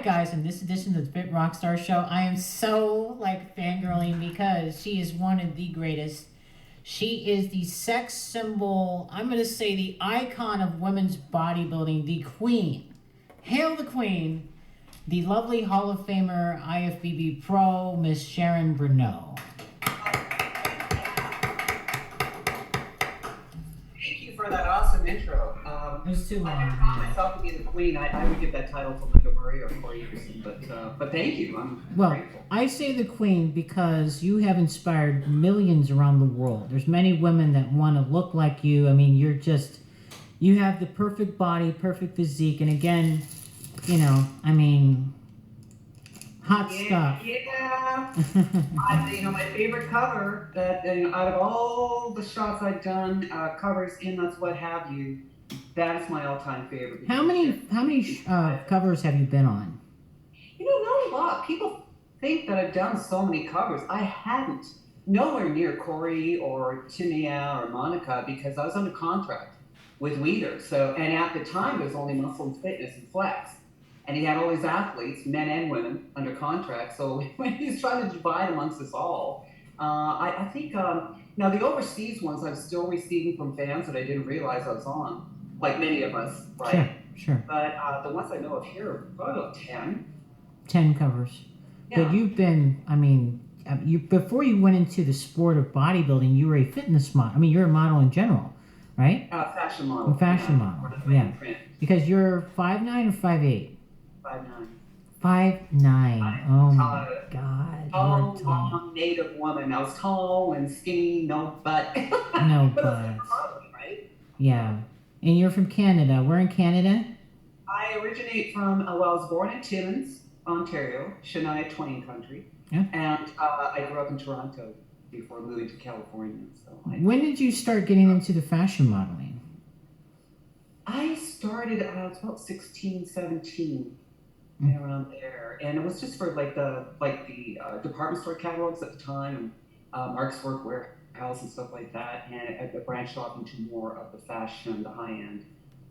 guys, in this edition of the Fit Rockstar Show, I am so like fangirling because she is one of the greatest. She is the sex symbol, I'm going to say the icon of women's bodybuilding, the queen. Hail the queen, the lovely Hall of Famer IFBB Pro, Miss Sharon Bruneau. Thank you for that awesome intro. It was too long. I never found myself to be the queen. I would give that title to Linda Murray or Corey Anderson, but thank you. I'm grateful. I say the queen because you have inspired millions around the world. There's many women that want to look like you. I mean, you have the perfect body, perfect physique, and again, hot stuff. Yeah. My favorite cover that out of all the shots I've done, covers, in-nuts, what have you, that's my all-time favorite. How many covers have you been on? Not a lot. People think that I've done so many covers. I hadn't. Nowhere near Corey or Timea or Monica because I was under contract with Weider. And at the time, there was only Muscle and Fitness and Flex. And he had all these athletes, men and women, under contract. So when he's trying to divide amongst us all, I think, now the overseas ones I'm still receiving from fans that I didn't realize I was on, like many of us, right? Sure. But the ones I know of here are probably about 10. 10 covers. Yeah. But you've been, before you went into the sport of bodybuilding, you were a fitness model. I mean, you're a model in general, right? Fashion model. Fashion model, yeah. Because you're 5'9" or 5'8"? 5'9". 5'9". Oh my God. Tall, long, native woman. I was tall and skinny, no butt. No butt. Right? Yeah. And you're from Canada. Where in Canada? I originate from, I was born in Timmins, Ontario, Shania Twain country. Yeah. And I grew up in Toronto before moving to California. When did you start getting into the fashion modeling? I started, I was about 16, 17. Around there, and it was just for the department store catalogs at the time, and Mark's Work Warehouse and stuff like that, and I branched off into more of the fashion, the high end,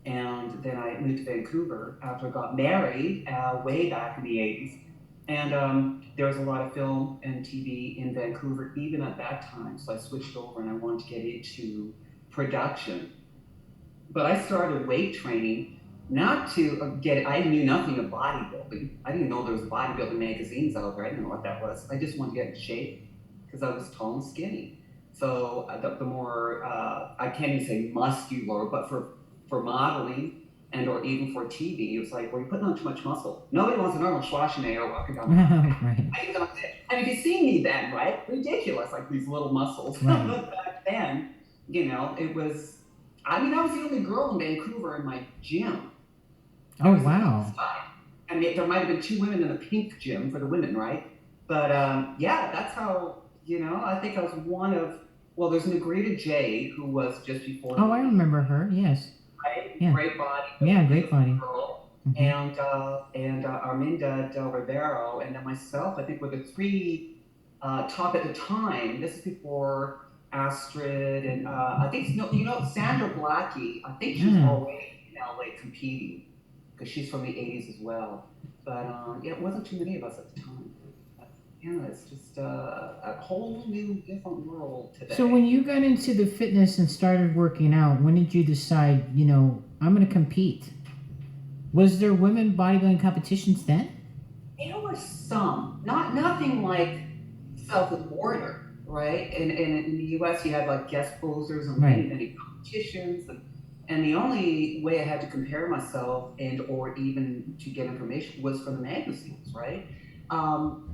and then I moved to Vancouver after I got married way back in the 80s, and there was a lot of film and TV in Vancouver even at that time, so I switched over and I wanted to get into production, but I started weight training. Not to I knew nothing of bodybuilding. I didn't know there was bodybuilding magazines out there. I didn't know what that was. I just wanted to get in shape because I was tall and skinny. So the more, I can't even say muscular, but for modeling and or even for TV, it was like, well, you're putting on too much muscle. Nobody wants a normal Schwarzenegger walking down the Right. And if you see me then, right, ridiculous, like these little muscles. Right. Back then, it was, I was the only girl in Vancouver in my gym. Oh, wow. I mean, there might have been 2 women in the pink gym for the women, right? But that's how, I think I was one of, well, there's Negrita J, who was just before. Oh, I remember her, yes. Right? Yeah. Great body. Yeah, great body. Girl. Mm-hmm. And Arminda Del Rivero, and then myself, I think were the 3 top at the time. This is before Astrid, and I think, Sandra Blackie, I think she's already in LA competing. Because she's from the 80s as well. But it wasn't too many of us at the time. It's just a whole new, different world today. So when you got into the fitness and started working out, when did you decide, I'm going to compete? Was there women bodybuilding competitions then? There were some. Nothing like South of the border, right? And in the U.S., you had like guest posers and many competitions. And the only way I had to compare myself and or even to get information was from the magazines, right?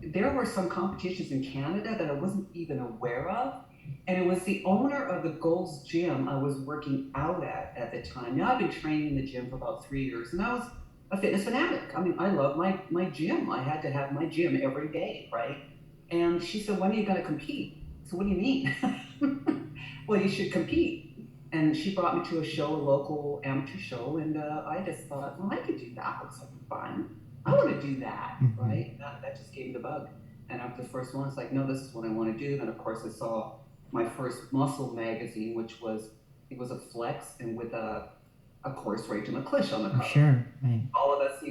There were some competitions in Canada that I wasn't even aware of. And it was the owner of the Gold's Gym I was working out at the time. Now I've been training in the gym for about 3 years, and I was a fitness fanatic. I love my gym. I had to have my gym every day, right? And she said, when are you gonna compete? So what do you mean? Well, you should compete. And she brought me to a show, a local amateur show, and I just thought, well, I could do that. Looks like fun. I want to do that, right? That just gave me the bug. And after the first one, it's like, no, this is what I want to do. And of course, I saw my first muscle magazine, which was, it was a Flex and with a of course, Rachel McClish on the For cover. sure. Right. All of us,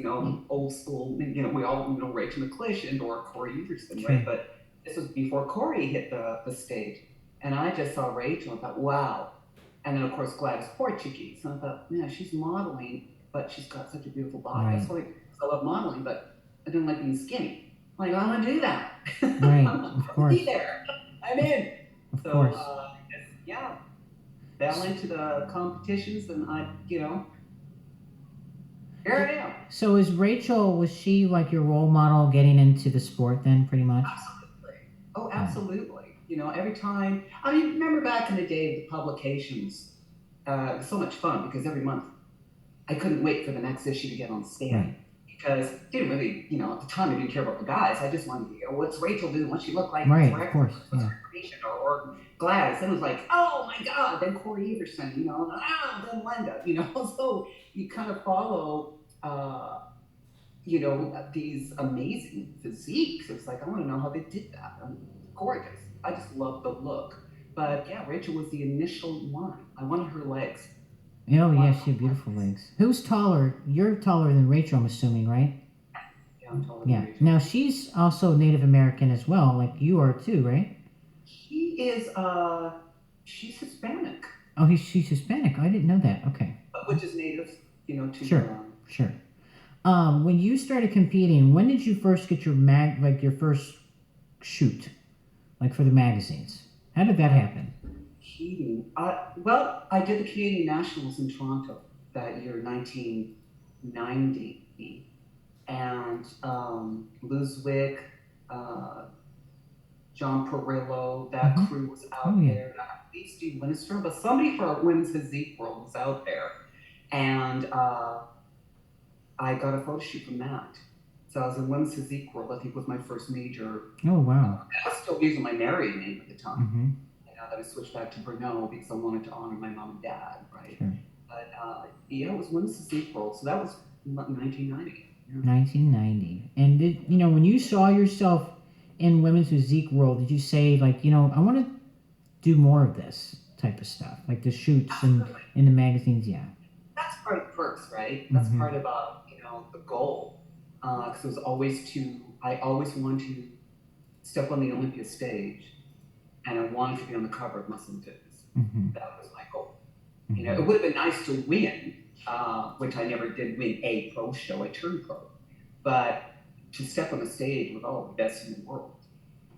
old school, we all know Rachel McClish and or Corey Everson, Sure. right? But this was before Corey hit the stage. And I just saw Rachel and thought, wow. And then, of course, Gladys Portuguese. And I thought, yeah, she's modeling, but she's got such a beautiful body. Right. That's why I love modeling, but I didn't like being skinny. I'm like, I want to do that. Right, of course. Be there. I'm in. Of So, course. yeah, fell into the competitions, and here I am. So was she like your role model getting into the sport then, pretty much? Absolutely. Oh, absolutely. Every time, remember back in the day, the publications, it was so much fun because every month I couldn't wait for the next issue to get on stand. Right. Because I didn't really, at the time I didn't care about the guys. I just wanted to, what's Rachel doing? What's she look like? Right, of course. What's Yeah. her information? Or Gladys. And it was like, oh my God. Then Corey Everson, then Linda, So you kind of follow, these amazing physiques. It's like, I want to know how they did that. Gorgeous. I just love the look. But yeah, Rachel was the initial one. I wanted her legs. Oh, yeah, she had beautiful legs. Who's taller? You're taller than Rachel, I'm assuming, right? Yeah, I'm taller Yeah. than Rachel. Now, she's also Native American as well, like you are too, right? She is, she's Hispanic. Oh, she's Hispanic. I didn't know that. Okay. Which is native, to Sure. When you started competing, when did you first get your your first shoot, like for the magazines? How did that happen? Competing. Well, I did the Canadian Nationals in Toronto that year, 1990, and Liz Wick, John Perillo, that crew was out there. Not at least Steve Winnister, but somebody for our women's physique world was out there, and I got a photo shoot from that. So I was in women's physique world. I think was my first major. Oh wow! I was still using my married name at the time. Mm-hmm. Then I switched back to Bruneau because I wanted to honor my mom and dad, right? Sure. But it was women's physique world. So that was 1990. Yeah. 1990. And when you saw yourself in women's physique world, did you say like, I want to do more of this type of stuff, like the shoots and in the magazines? Yeah. That's part of the perks, right? That's part of the goal. Because it was I always wanted to step on the Olympia stage, and I wanted to be on the cover of Muscle and Fitness. That was my goal. It would have been nice to win, which I never did win a pro show. I turned pro, but to step on the stage with all the best in the world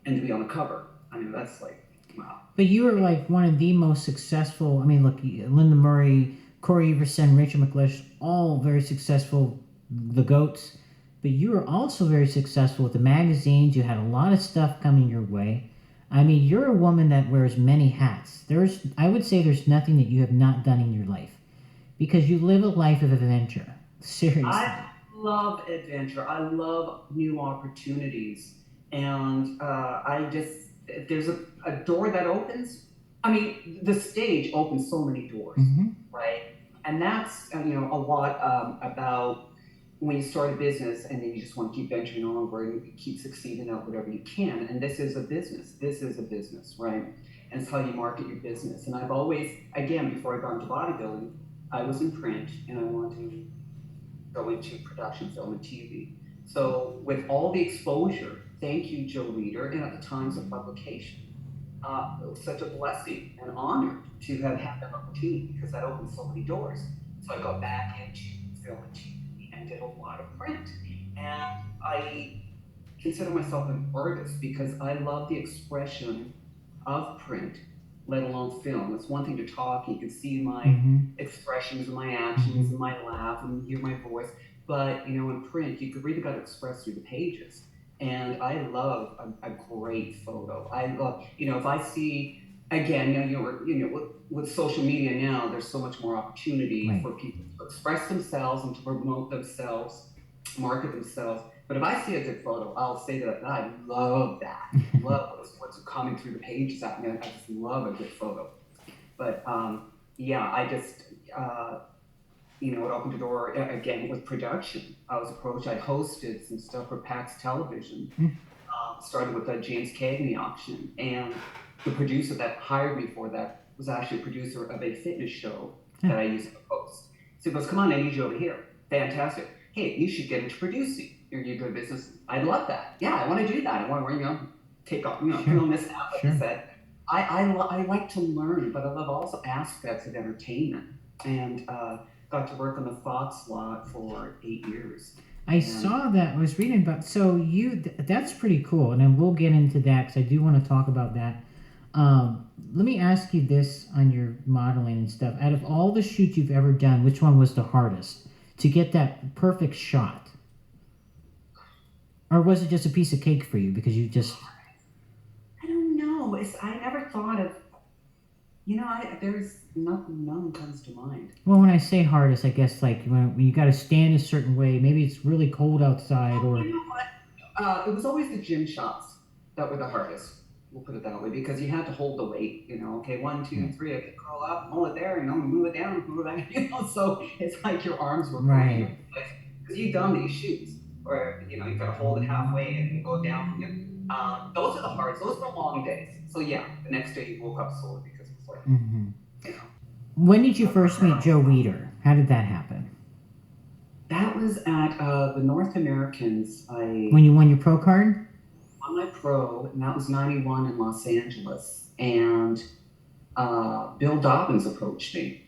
and to be on the cover, that's like, wow. But you were like one of the most successful. Look, Linda Murray, Corey Everson, Rachel McClish, all very successful, the GOATs. But you were also very successful with the magazines. You had a lot of stuff coming your way. You're a woman that wears many hats. I would say there's nothing that you have not done in your life because you live a life of adventure. Seriously. I love adventure. I love new opportunities. And if there's a door that opens, the stage opens so many doors, right? And that's, a lot about when you start a business and then you just want to keep venturing onward and you keep succeeding at whatever you can. And this is a business. Right? And it's how you market your business. And I've always, again, before I got into bodybuilding, I was in print and I wanted to go into production, film, and TV. So with all the exposure, thank you, Joe Leader, and at the times of publication, it was such a blessing and honor to have had that opportunity because that opened so many doors. So I got back into film and TV and did a lot of print. And I consider myself an artist because I love the expression of print, let alone film. It's one thing to talk, you can see my expressions and my actions and my laugh and hear my voice. But in print, you really got to express through the pages. And I love a great photo. I love, if I see, again, with social media now, there's so much more opportunity for people to express themselves and to promote themselves, market themselves. But if I see a good photo, I'll say that I love that. Love what's coming through the pages at me. I just love a good photo. But I just, it opened the door again with production. I was approached. I hosted some stuff for PAX Television. Started with a James Cagney auction, and the producer that hired me for that was actually a producer of a fitness show that I used to host. So he goes, come on, I need you over here. Fantastic. Hey, you should get into producing. You're good business. I love that. Yeah, I want to do that. I want to, take off, Sure. fill this out, like Sure. you said. I like to learn, but I love also aspects of entertainment. And got to work on the Fox lot for 8 years. I And saw that. I was reading about. So that's pretty cool, and then we'll get into that because I do want to talk about that. Let me ask you this on your modeling and stuff. Out of all the shoots you've ever done, which one was the hardest to get that perfect shot, or was it just a piece of cake for you because you just? I don't know. I never thought of, there's nothing, none comes to mind. Well, when I say hardest, I guess like when you got to stand a certain way. Maybe it's really cold outside, Oh, or you know what? It was always the gym shots that were the hardest. We'll put it that way because you had to hold the weight. Okay, one, two, right, three. Okay, curl up, hold it there, move it down, move it back. So it's like your arms were right. going because you've done these shoots where you got to hold it halfway and go down. Those are the hardest. Those were long days. So yeah, the next day you woke up sore because it was like Hmm. you know. When did you first meet Joe Weider? How did that happen? That was at the North Americans. When I you won your pro card? won my pro, and that was '91 in Los Angeles. And Bill Dobbins approached me,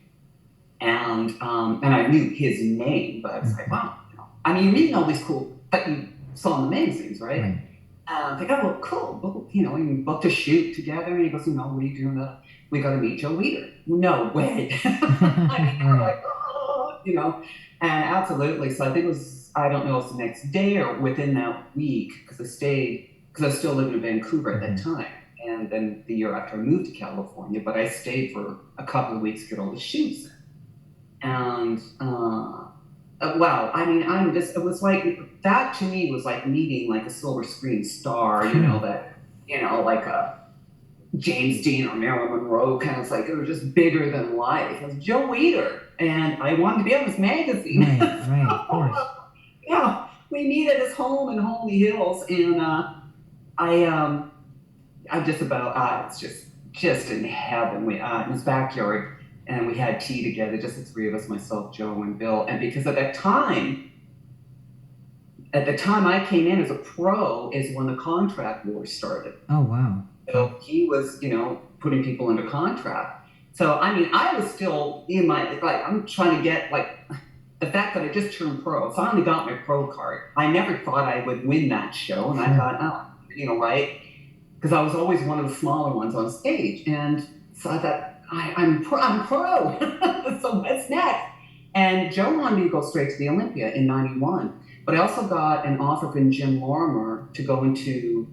and I knew his name, but I was like, Mhm. wow, I mean, you're reading all these cool that you saw in the magazines, right? Right. I think, oh, well, cool. Well, we booked a shoot together, and he goes, what are you doing? We got to meet Joe Weider. No way. I mean, they were Right. like, oh. And absolutely. So I think it was, I don't know if it was the next day or within that week, because because I was still living in Vancouver at that Hmm. time. And then the year after I moved to California, but I stayed for a couple of weeks to get all the shoots in. And wow, I mean, it was like, that to me was like meeting like a silver screen star, Sure. like a James Dean or Marilyn Monroe kind of like, it was just bigger than life. It was Joe Weider, and I wanted to be on this magazine. Right. Right. Of course. Yeah, we meet at his home in Holly Hills, and I I'm just about it's just in heaven. We in his backyard, and we had tea together, just the three of us, myself, Joe, and Bill. And because at the time I came in as a pro, is when the contract war started. Oh wow. Okay. So he was, putting people under contract. So I mean, I was still in my like I'm trying to get like the fact that I just turned pro, finally got my pro card. I never thought I would win that show, and I Sure. thought, oh, right, because I was always one of the smaller ones on stage, and so I thought I'm pro. So what's next? And Joe wanted me to go straight to the Olympia in '91, but I also got an offer from Jim Lorimer to go into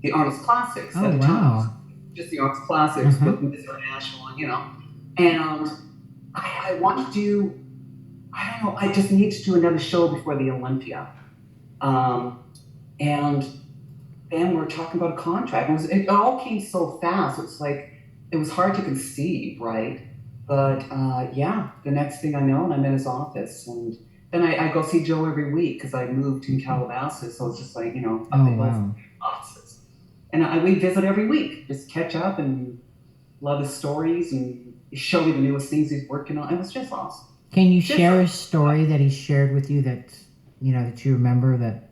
the Arnold's Classics Oh at the time. wow. Just the Arnold's Classics Uh-huh. with Mr. National, and I wanted to do. I don't know. I just needed to do another show before the Olympia, um, and then we're talking about a contract. It all came so fast. It's like it was hard to conceive, right? But yeah, the next thing I know, and I'm in his office, and then I go see Joe every week because I moved in Calabasas, so it's just like up Oh the hill from wow. the offices, and we visit every week, just catch up and love his stories and show me the newest things he's working on. It was just awesome. Can you Just share a story that he shared with you that that you remember that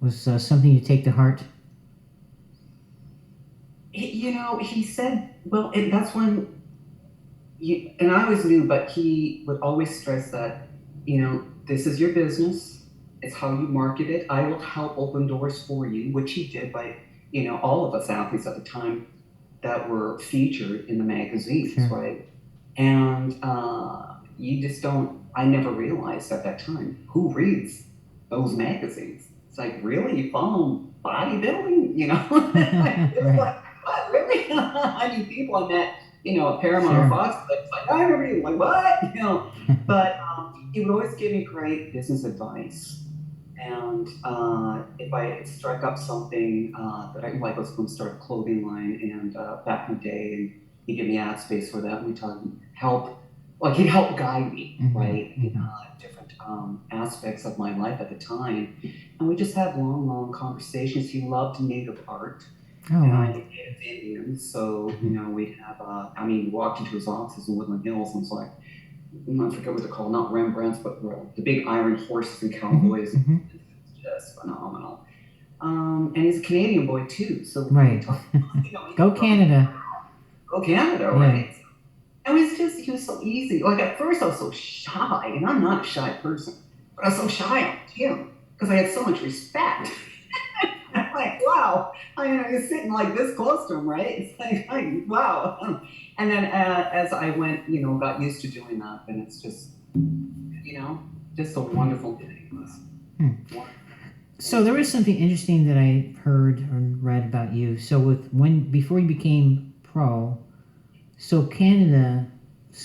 was something you take to heart? he said, well, that's when and I always knew, but he would always stress that, this is your business. It's how you market it. I will help open doors for you, which he did by, all of us athletes at the time that were featured in the magazines, Sure. right? And you just don't, I never realized at that time who reads those magazines. It's like, really? You follow bodybuilding? It's Right. like, what, really? I mean, people I met, at Paramount or Sure. Fox, it's like, I remember you, like, what? But he would always give me great business advice. And if I struck up something that I like, was going to start a clothing line, and back in the day, and he'd give me ad space for that. And we talk help, like he'd help guide me, Hmm. right, in Hmm. different aspects of my life at the time. And we just had long, long conversations. He loved native art, Oh and wow. I'm native Indian, so Hmm. we'd have. I mean, walked into his offices in Woodland Hills, and was like, I forget what they're called, not Rembrandts, but the big iron horses and Mm-hmm. cowboys. Mm-hmm. It's just phenomenal. And he's a Canadian boy too, so Right. Go Canada. Go Canada, Yeah. right? And he was so easy. Like at first I was so shy, and I'm not a shy person, but I was so shy on the gym because I had so much respect. I'm like, wow, you're sitting like this close to him, right? It's like, wow. And then as I went, got used to doing that, and it's just, just a wonderful day. So there is something interesting that I heard or read about you. So before you became pro, so Canada,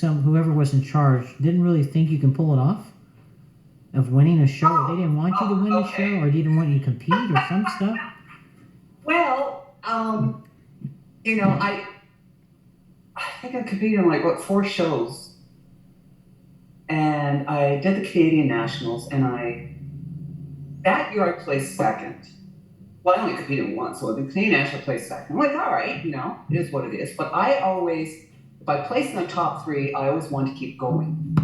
whoever was in charge didn't really think you can pull it off of winning a show. They didn't want you to win the show, or they didn't want you to compete or some stuff. Well, I think I competed in 4 shows, and I did the Canadian Nationals, and that year I placed second. Well, I only competed once, so the Canadian National placed second. I'm like, all right, it is what it is. But I always, if I placed in the top 3, I always wanted to keep going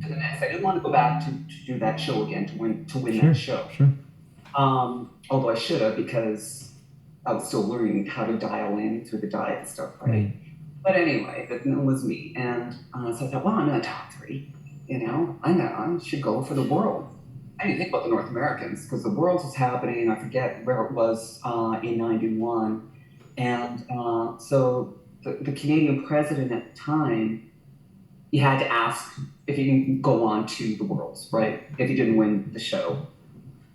to the next. I didn't want to go back to do that show again to win that show. Sure. Although I should have, because I was still learning how to dial in through the diet and stuff, right? But anyway, that was me. And so I thought, well, I'm in the top 3. I should go for the world. I didn't think about the North Americans because the Worlds was happening. I forget where it was in '91. And so the Canadian president at the time, you had to ask if you can go on to the Worlds, right? If you didn't win the show.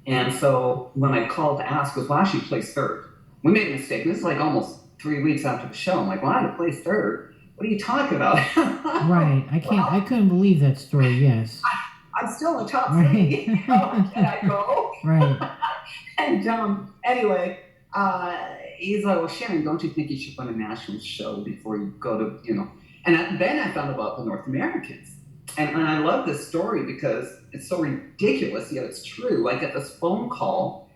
And so when I called to ask, goes, well, I actually placed 3rd. We made a mistake. This is like almost 3 weeks after the show. I'm like, well, I had to place 3rd. What are you talking about? Right. I couldn't believe that story. Yes. I'm still in the top 3. Can I go? Right. And anyway, he's like, well, Sharon, don't you think you should run a national show before you go to, And then I found about the North Americans. And I love this story because it's so ridiculous, yet it's true. I get this phone call,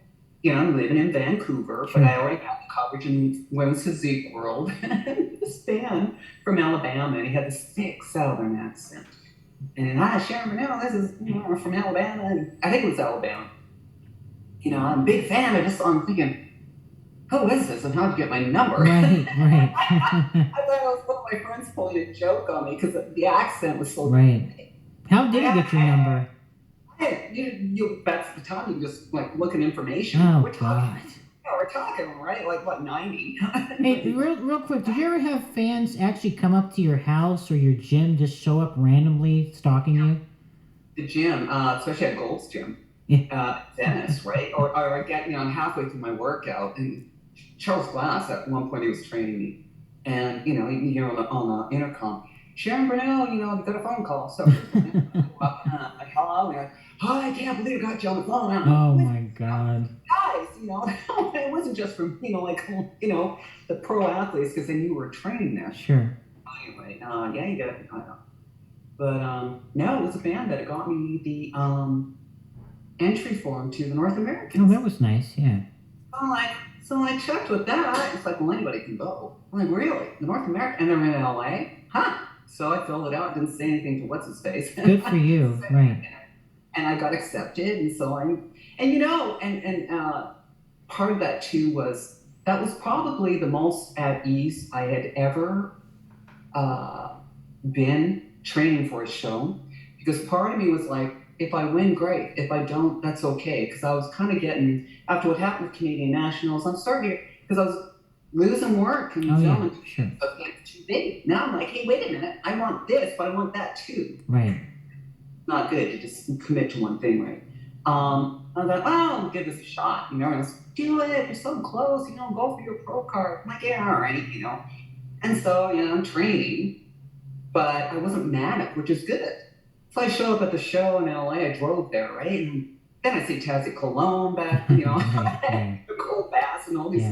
I'm living in Vancouver, but I already got the coverage in Women's Physique World. This man from Alabama, and he had this thick Southern accent. And hi, Sharon Bruneau, this is from Alabama, and I think it was Alabama. I'm a big fan. I'm thinking, who is this, and how'd you get my number? Right. I thought it was one of my friends pulling a joke on me because the accent was so. Right. How did he get your number? That's the time you just look at information. Oh, God. We're talking, right? Like what, 90? Hey, real quick, did you ever have fans actually come up to your house or your gym, just show up randomly stalking you? The gym, especially at Gold's Gym, Dennis, right? Or I get, I'm halfway through my workout, and Charles Glass, at one point he was training me, and you hear on the intercom, Sharon Bruneau, I've got a phone call. So hello, I can't believe I got you on the phone. Oh my God. Guys, it wasn't just from, the pro athletes because they knew we were training there. Sure. Anyway, yeah, you got it. But no, it was a band that got me the entry form to the North Americans. Oh, that was nice, yeah. So I checked with that. It's like, well, anybody can go. I'm like, really? The North American? And they're in LA? Huh? So I filled it out, didn't say anything to what's his face. Good for you, right. And I got accepted, and so part of that too was, that was probably the most at ease I had ever been training for a show, because part of me was like, if I win, great. If I don't, that's okay. Because I was kind of getting, after what happened with Canadian Nationals, I'm starting to, because I was losing work and sure. Too big. Now I'm like, hey, wait a minute. I want this, but I want that too. Right. Not good to just commit to one thing, right? I thought, I'll give this a shot. Let's do it. You're so close. Go for your pro card. I'm like, yeah, all right. And so, I'm training, but I wasn't manic, which is good. So I show up at the show in LA. I drove there, right? And then I see Tassie Colon back, Nicole Bass, and all these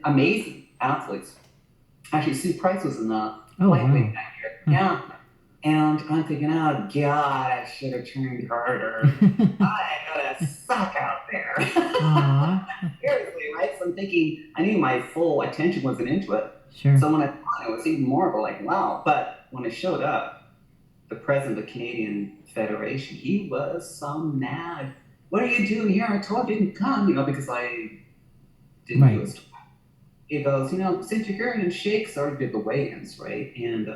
amazing athletes. Actually, Sue Price was in the lightweight that year. Yeah. And I'm thinking, oh, God, I should have trained harder. I gotta suck out there. Seriously, right? So I'm thinking, I knew my full attention wasn't into it. Sure. So when I thought it was even more of a wow. But when I showed up, the president of the Canadian Federation, he was some mad. What are you doing here? I told you to come, because I didn't do Right. his. He goes, since you're here and Shake's already did the weigh-ins, right? And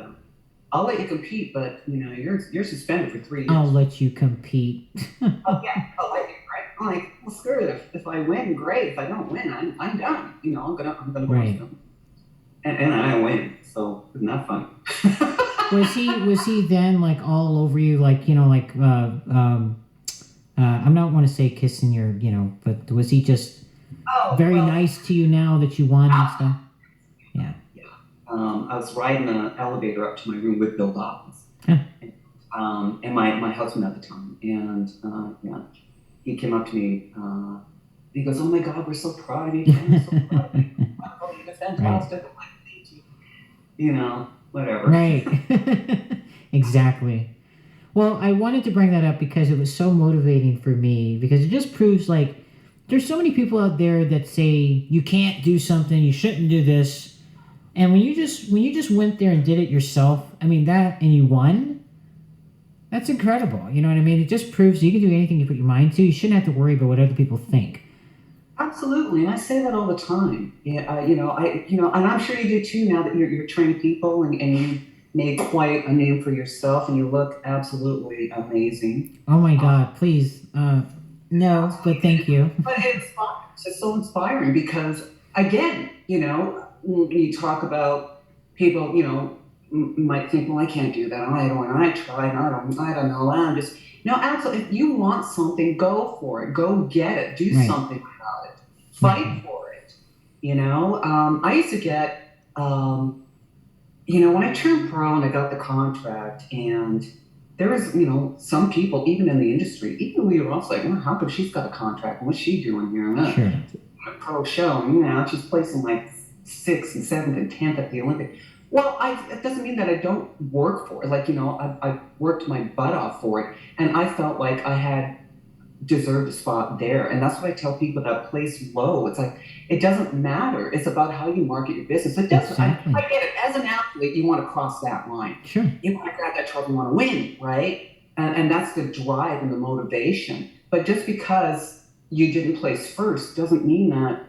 I'll let you compete, but you're suspended for 3 years. I'll let you compete. Oh yeah, I'll let you, right? I'm like, well, screw it. If I win, great. If I don't win, I'm done. I'm gonna go Right. to them, and I win. So isn't that fun? Was he then like all over you, like I'm not want to say kissing your, but was he just Oh very well, nice to you now that you won and stuff? Yeah. yeah. I was riding the elevator up to my room with Bill Dobbins, Huh. and my husband at the time, and yeah, he came up to me. He goes, "Oh my God, we're so proud of you, Ken. We're so proud of you. Oh, you did Right. fantastic." I'm like, "Thank you." Whatever. Right. Exactly. Well, I wanted to bring that up because it was so motivating for me, because it just proves like there's so many people out there that say you can't do something, you shouldn't do this. And when you just went there and did it yourself, I mean that, and you won, that's incredible. You know what I mean? It just proves you can do anything you put your mind to. You shouldn't have to worry about what other people think. Absolutely, and I say that all the time. Yeah, and I'm sure you do too. Now that you're training people, and you made quite a name for yourself, and you look absolutely amazing. Oh my Uh, God, please. No, but thank you. but it's so inspiring because, again, when you talk about people, might think, well, I can't do that. I don't. I tried. I don't know. I'm just. No, absolutely. If you want something, go for it. Go get it. Do Right. something about it. Hmm. Fight for it. I used to get, when I turned pro and I got the contract, and there was, some people, even in the industry, even we were also like, well, how come she's got a contract? What's she doing here? And Sure. a pro show, she's placing like sixth and seventh and 10th at the Olympic. Well, it doesn't mean that I don't work for it. Like, I worked my butt off for it, and I felt like I had deserved a spot there. And that's what I tell people that place low. It's like, it doesn't matter. It's about how you market your business. It doesn't, I Exactly. get it. As an athlete, you want to cross that line. Sure. You want to grab that trophy, you want to win, right? And that's the drive and the motivation. But just because you didn't place first doesn't mean that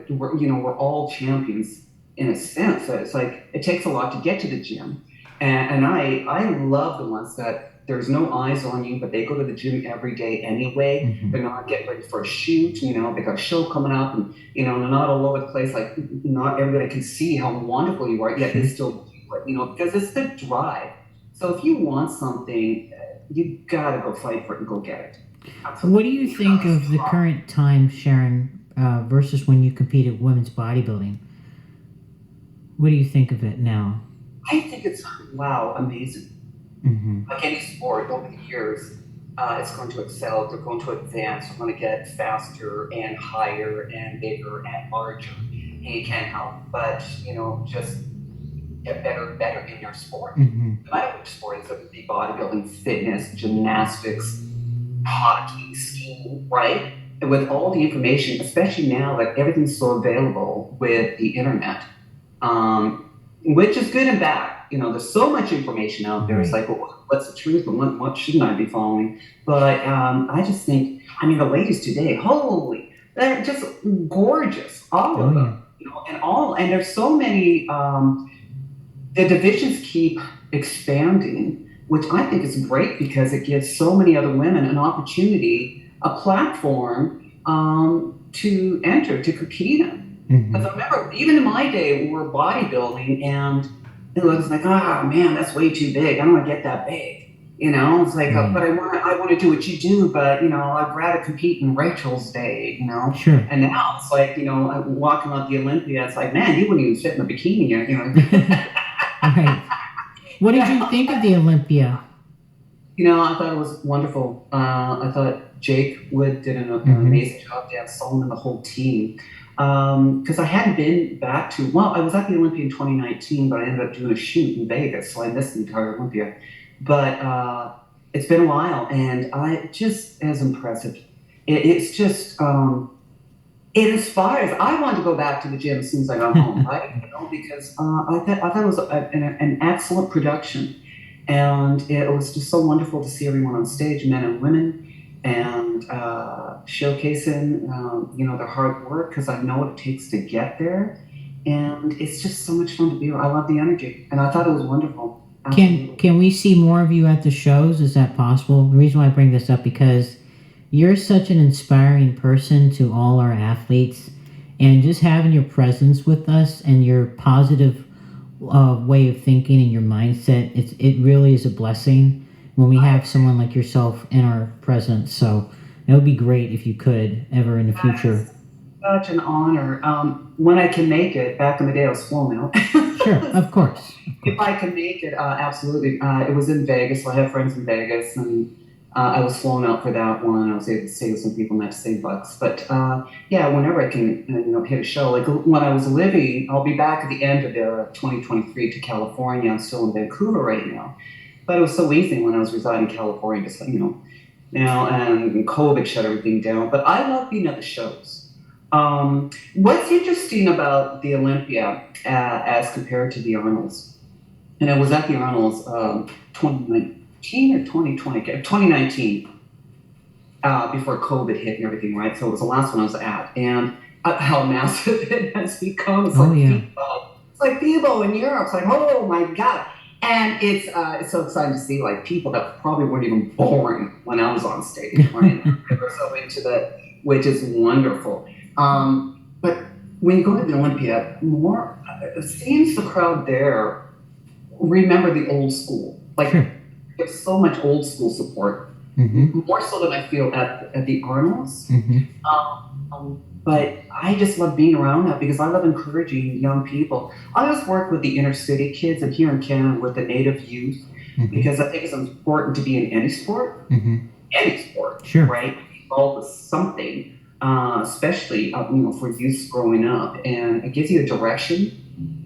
we're all champions in a sense. So it's like, it takes a lot to get to the gym. And I love the ones that there's no eyes on you, but they go to the gym every day anyway. Hmm. They're not getting ready for a shoot, they got a show coming up, and they're not all over the place. Like, not everybody can see how wonderful you are, yet they Sure. still do it, because it's the drive. So if you want something, you gotta go fight for it and go get it. What do Absolutely. you think of the current time, Sharon, versus when you competed women's bodybuilding? What do you think of it now? I think it's, wow, amazing. Hmm. Like any sport, over the years, it's going to excel. They're going to advance. They're going to get faster and higher and bigger and larger. And you can't help but just get better and better in your sport. Hmm. No matter which sport, it's be bodybuilding, fitness, gymnastics, hockey, skiing, right? And with all the information, especially now that everything's so available with the internet, which is good and bad. There's so much information out there. It's Right. like, well, what's the truth and what shouldn't I be following? But I just think, the ladies today, holy, they're just gorgeous, all Oh of yeah. them. And there's so many. The divisions keep expanding, which I think is great because it gives so many other women an opportunity, a platform to enter, to compete in. Because Hmm. I remember, even in my day, we were bodybuilding, and it was like, oh man, that's way too big. I don't want to get that big. It's like, but Right. I want to do what you do, but I'd rather compete in Rachel's day. Sure. And now it's like, walking out the Olympia, it's like, man, you wouldn't even fit in a bikini, Right. What did you think of the Olympia? I thought it was wonderful. I thought Jake Wood did an Hmm. amazing job. Dan Solomon and the whole team. Because I hadn't been back to, well, I was at the Olympia in 2019, but I ended up doing a shoot in Vegas, so I missed the entire Olympia. But it's been a while, and I just as impressive. It's just it inspires. I wanted to go back to the gym as soon as I got home, right? You know, because I thought it was an excellent production, and it was just so wonderful to see everyone on stage, men and women, and showcasing you know, their hard work, because I know what it takes to get there, and it's just so much fun to be around. I love the energy, and I thought it was wonderful. Absolutely. Can we see more of you at the shows? Is that possible? The reason why I bring this up, because you're such an inspiring person to all our athletes, and just having your presence with us and your positive way of thinking and your mindset, it really is a blessing when we have someone like yourself in our presence. So it would be great if you could ever in the future. Such an honor. When I can make it, back in the day, I was flown out. Sure, of course. If I can make it, absolutely. It was in Vegas, so I have friends in Vegas, and I was flown out for that one. I was able to stay with some people and have to save bucks. But yeah, whenever I can, you know, hit a show. Like when I was living, I'll be back at the end of the 2023 to California. I'm still in Vancouver right now, but it was so easy when I was residing in California, just you know, now and COVID shut everything down. But I love being at the shows. What's interesting about the Olympia as compared to the Arnold's? And I was at the Arnold's 2019 or 2020, 2019, before COVID hit and everything, right? So it was the last one I was at, and how massive it has become. It's like FIBO. It's like FIBO in Europe. It's like, oh my God. And it's so exciting to see like people that probably weren't even born when I was on stage, right? They were so into that, which is wonderful. But when you go to the Olympia, more it seems the crowd there remember the old school. Like there's so much old school support, more so than I feel at the Arnold's. But I just love being around that because I love encouraging young people. I always work with the inner city kids, and here in Canada with the Native youth, because I think it's important to be in any sport, right? Involved with something, especially you know, for youth growing up, and it gives you a direction.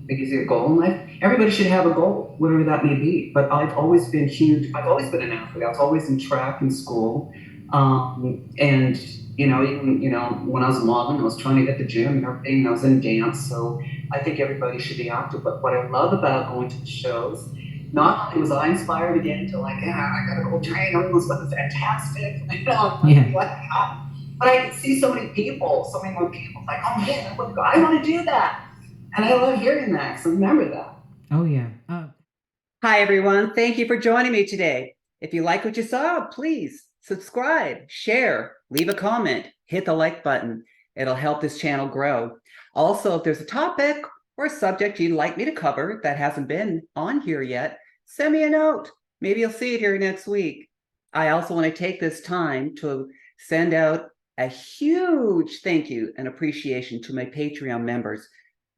It gives you a goal in life. Everybody should have a goal, whatever that may be. But I've always been huge. I've always been an athlete. I was always in track in school, and you know, even you know, when I was modeling, I was trying to get the gym and everything. I was in dance, so I think everybody should be active. But what I love about going to the shows, not only was I inspired again to like, yeah, I gotta go train. Everyone's looking fantastic, you know, like that. But I can see so many more people like, oh man, I want to do that. And I love hearing that, so remember that. Oh, yeah. Hi, everyone. Thank you for joining me today. If you like what you saw, please subscribe, share, leave a comment, hit the like button. It'll help this channel grow. Also, if there's a topic or a subject you'd like me to cover that hasn't been on here yet, send me a note. Maybe you'll see it here next week. I also want to take this time to send out a huge thank you and appreciation to my Patreon members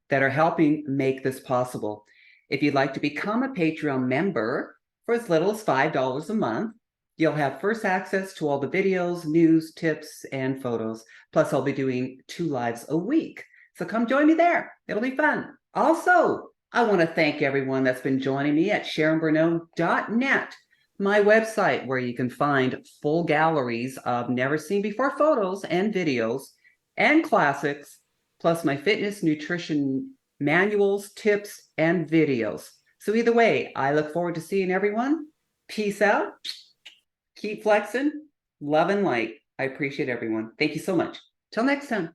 that are helping make this possible. If you'd like to become a Patreon member for as little as $5 a month, you'll have first access to all the videos, news, tips, and photos. Plus, I'll be doing 2 lives a week. So come join me there. It'll be fun. Also, I want to thank everyone that's been joining me at SharonBruneau.net, my website where you can find full galleries of never seen before photos and videos and classics, plus my fitness, nutrition manuals, tips, and videos. So either way, I look forward to seeing everyone. Peace out. Keep flexing. Love and light. I appreciate everyone. Thank you so much. Till next time.